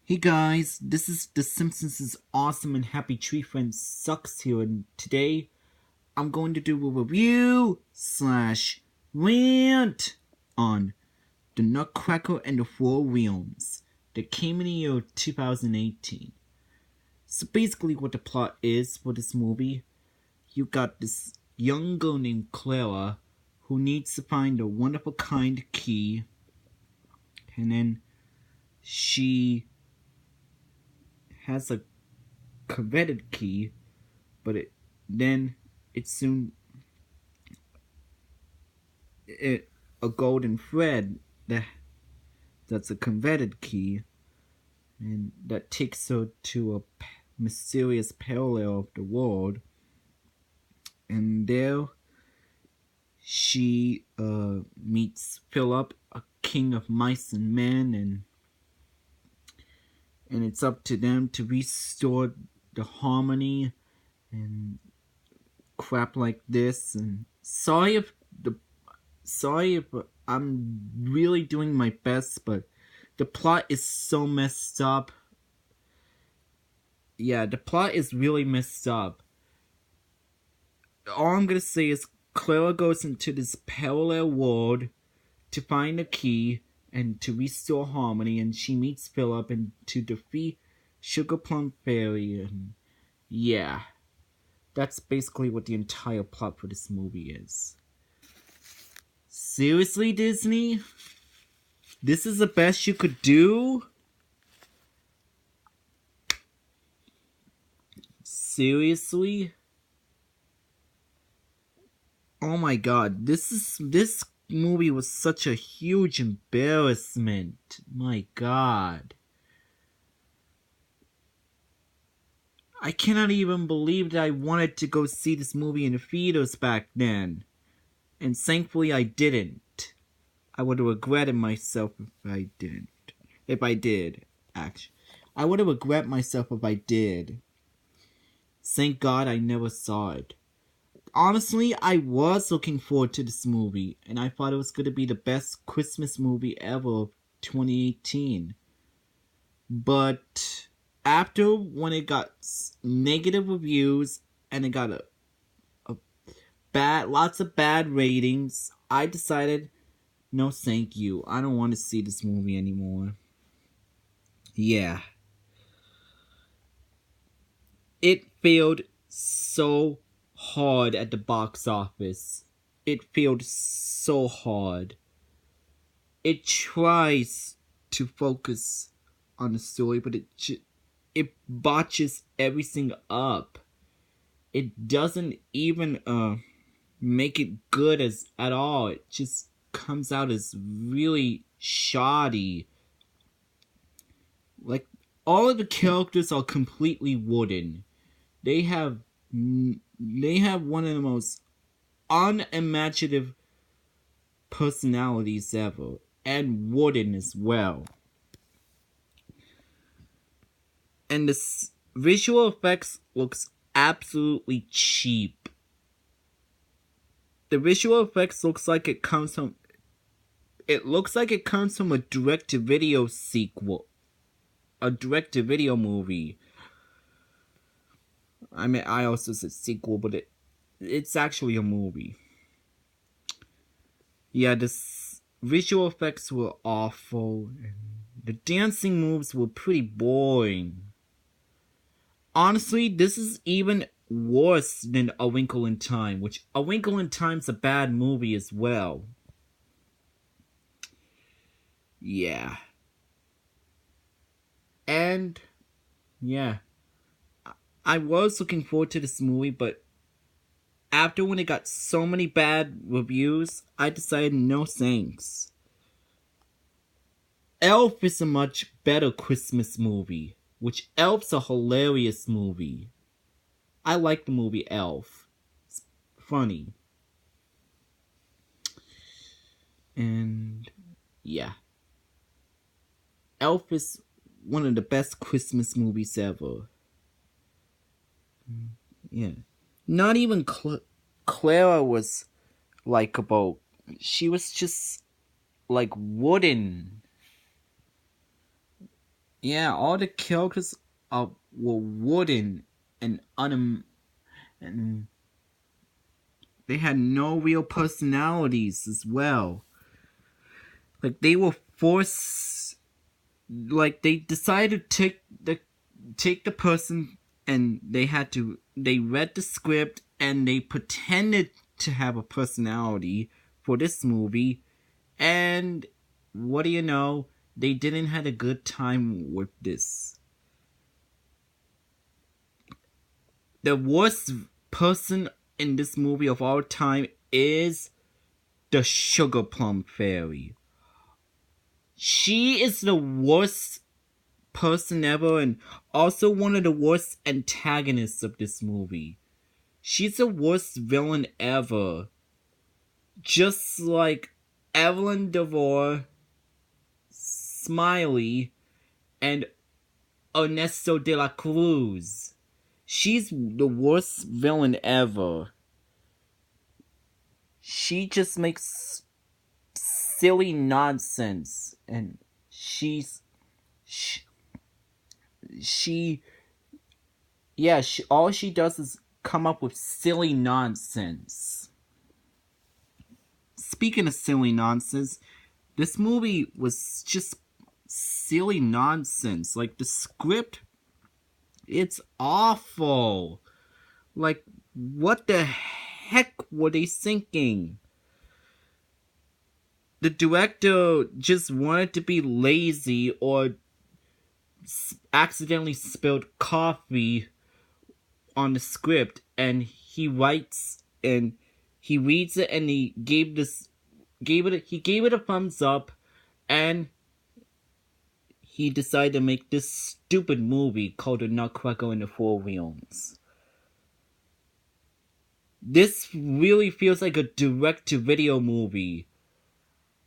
Hey guys, this is The Simpsons' awesome and happy tree friend Sucks here, and today I'm going to do a review slash rant on The Nutcracker and the Four Realms that came in the year 2018. So basically what the plot is for this movie, you got this young girl named Clara who needs to find a one of a kind key, and then she has a coveted key, but it soon a golden thread that's a coveted key, and that takes her to a mysterious parallel of the world, and there she meets Philip, a king of mice and men, and it's up to them to restore the harmony and crap like this. And sorry if I'm really doing my best, but the plot is so messed up. Yeah, the plot is really messed up. All I'm gonna say is Clara goes into this parallel world to find a key and to restore harmony, and she meets Philip and to defeat Sugar Plum Fairy, and yeah, that's basically what the entire plot for this movie is. Seriously, Disney? This is the best you could do? Seriously? Oh my god, this movie was such a huge embarrassment. My god. I cannot even believe that I wanted to go see this movie in the theaters back then. And thankfully I didn't. I would have regretted myself if I didn't. If I did, actually. I would have regretted myself if I did. Thank God I never saw it. Honestly, I was looking forward to this movie, and I thought it was going to be the best Christmas movie ever of 2018. But after when it got negative reviews and it got lots of bad ratings, I decided, no thank you. I don't want to see this movie anymore. Yeah. It failed so hard at the box office. It failed so hard. It tries to focus on the story, but it botches everything up. It doesn't even make it good at all. It just comes out as really shoddy. Like, all of the characters are completely wooden. They have one of the most unimaginative personalities ever, and wooden as well. And the visual effects looks absolutely cheap. The visual effects looks like it comes from a direct-to-video sequel, a direct-to-video movie. I mean, I also said sequel, but it's actually a movie. Yeah, the visual effects were awful, and the dancing moves were pretty boring. Honestly, this is even worse than A Wrinkle in Time, which A Wrinkle in Time's a bad movie as well. Yeah. And, yeah. I was looking forward to this movie, but after when it got so many bad reviews, I decided no thanks. Elf is a much better Christmas movie, which Elf's a hilarious movie. I like the movie Elf. It's funny. And yeah. Elf is one of the best Christmas movies ever. Yeah. Not even Clara was likable. She was just like wooden. Yeah, all the characters were wooden and and they had no real personalities as well. Like they were forced, like they decided to take the person, and they read the script and they pretended to have a personality for this movie, and what do you know? They didn't have a good time with this. The worst person in this movie of all time is the Sugar Plum Fairy. She is the worst person ever, and also one of the worst antagonists of this movie. She's the worst villain ever. Just like Evelyn DeVore, Smiley, and Ernesto de la Cruz. She's the worst villain ever. She just makes silly nonsense, and she all she does is come up with silly nonsense. Speaking of silly nonsense, this movie was just silly nonsense. Like, the script, it's awful. Like, what the heck were they thinking? The director just wanted to be lazy or accidentally spilled coffee on the script, and he writes and he reads it, and he gave it a thumbs up, and he decided to make this stupid movie called The Nutcracker in the Four Realms. This really feels like a direct-to-video movie.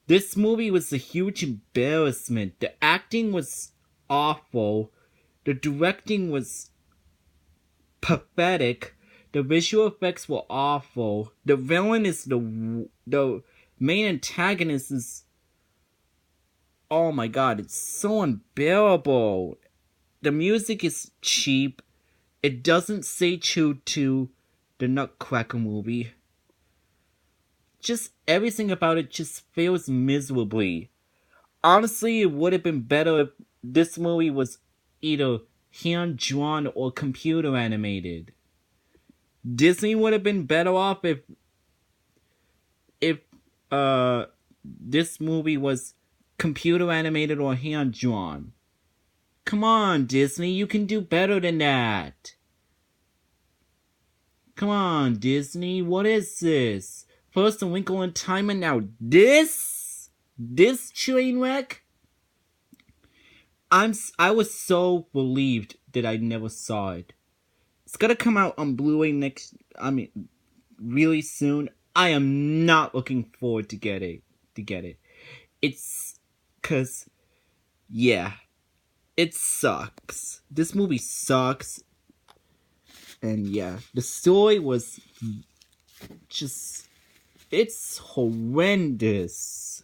This movie was a huge embarrassment. The acting was awful. The directing was pathetic. The visual effects were awful. The villain is the main antagonist is, oh my god, it's so unbearable. The music is cheap. It doesn't stay true to the Nutcracker movie. Just everything about it just fails miserably. Honestly, it would have been better if this movie was either hand-drawn or computer animated. Disney would have been better off if this movie was computer animated or hand-drawn. Come on, Disney, you can do better than that. Come on, Disney, what is this? First A Wrinkle in Time, and now this train wreck? I was so relieved that I never saw it. It's gonna come out on Blu-ray really soon. I am not looking forward to get it. It's cause, yeah, it sucks. This movie sucks. And yeah, the story was just, it's horrendous.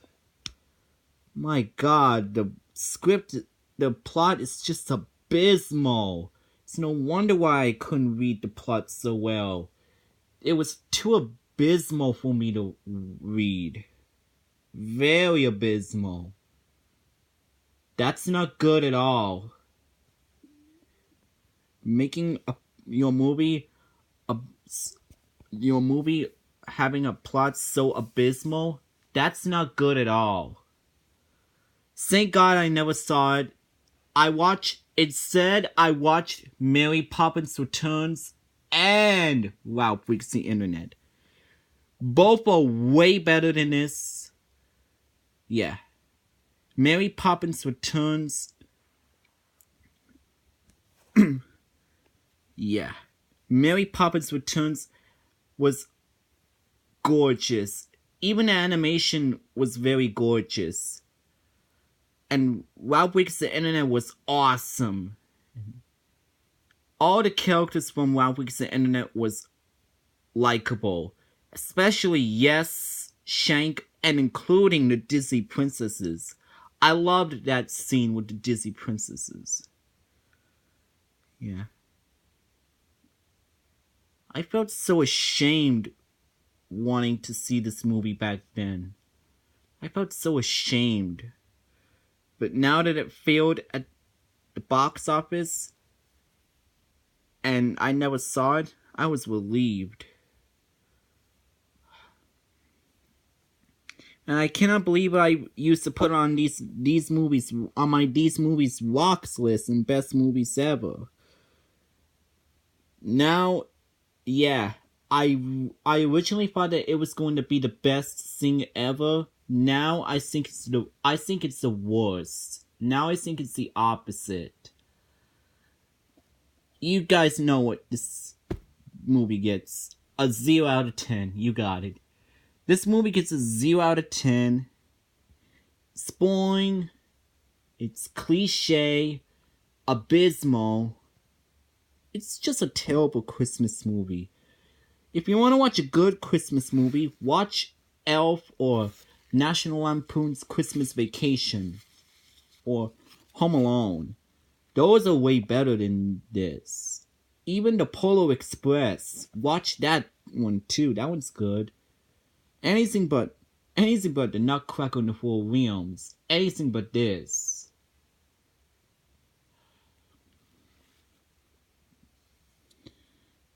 My god, the script, the plot is just abysmal. It's no wonder why I couldn't read the plot so well. It was too abysmal for me to read. Very abysmal. That's not good at all. Making your movie having a plot so abysmal, that's not good at all. Thank God I never saw it. I watched Mary Poppins Returns and Wow Freaks the Internet. Both are way better than this. Yeah. Mary Poppins Returns. Yeah. Mary Poppins Returns was gorgeous. Even the animation was very gorgeous. And Wow Freaks the Internet was awesome. All the characters from Wow Freaks the Internet was likable. Especially Yes, Shank, and including the Disney princesses. I loved that scene with the Disney princesses. Yeah. I felt so ashamed wanting to see this movie back then. I felt so ashamed. But now that it failed at the box office and I never saw it, I was relieved. And I cannot believe I used to put on these movies on my these movies rocks list and best movies ever. Now, yeah, I originally thought that it was going to be the best thing ever. Now I think it's the worst. Now I think it's the opposite. You guys know what this movie gets. A 0 out of 10. You got it. This movie gets a 0 out of 10. It's boring. It's cliche. Abysmal. It's just a terrible Christmas movie. If you want to watch a good Christmas movie, watch Elf or National Lampoon's Christmas Vacation or Home Alone. Those are way better than this. Even the Polar Express. Watch that one too. That one's good. Anything but the Nutcracker and the Four Realms. Anything but this.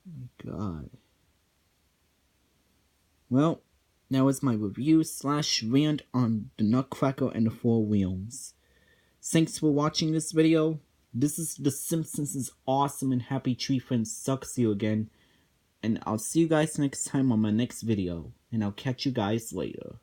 Oh my God. Well, that was my review / rant on the Nutcracker and the Four Realms. Thanks for watching this video. This is The Simpsons' awesome and happy tree friend sucks you again. And I'll see you guys next time on my next video. And I'll catch you guys later.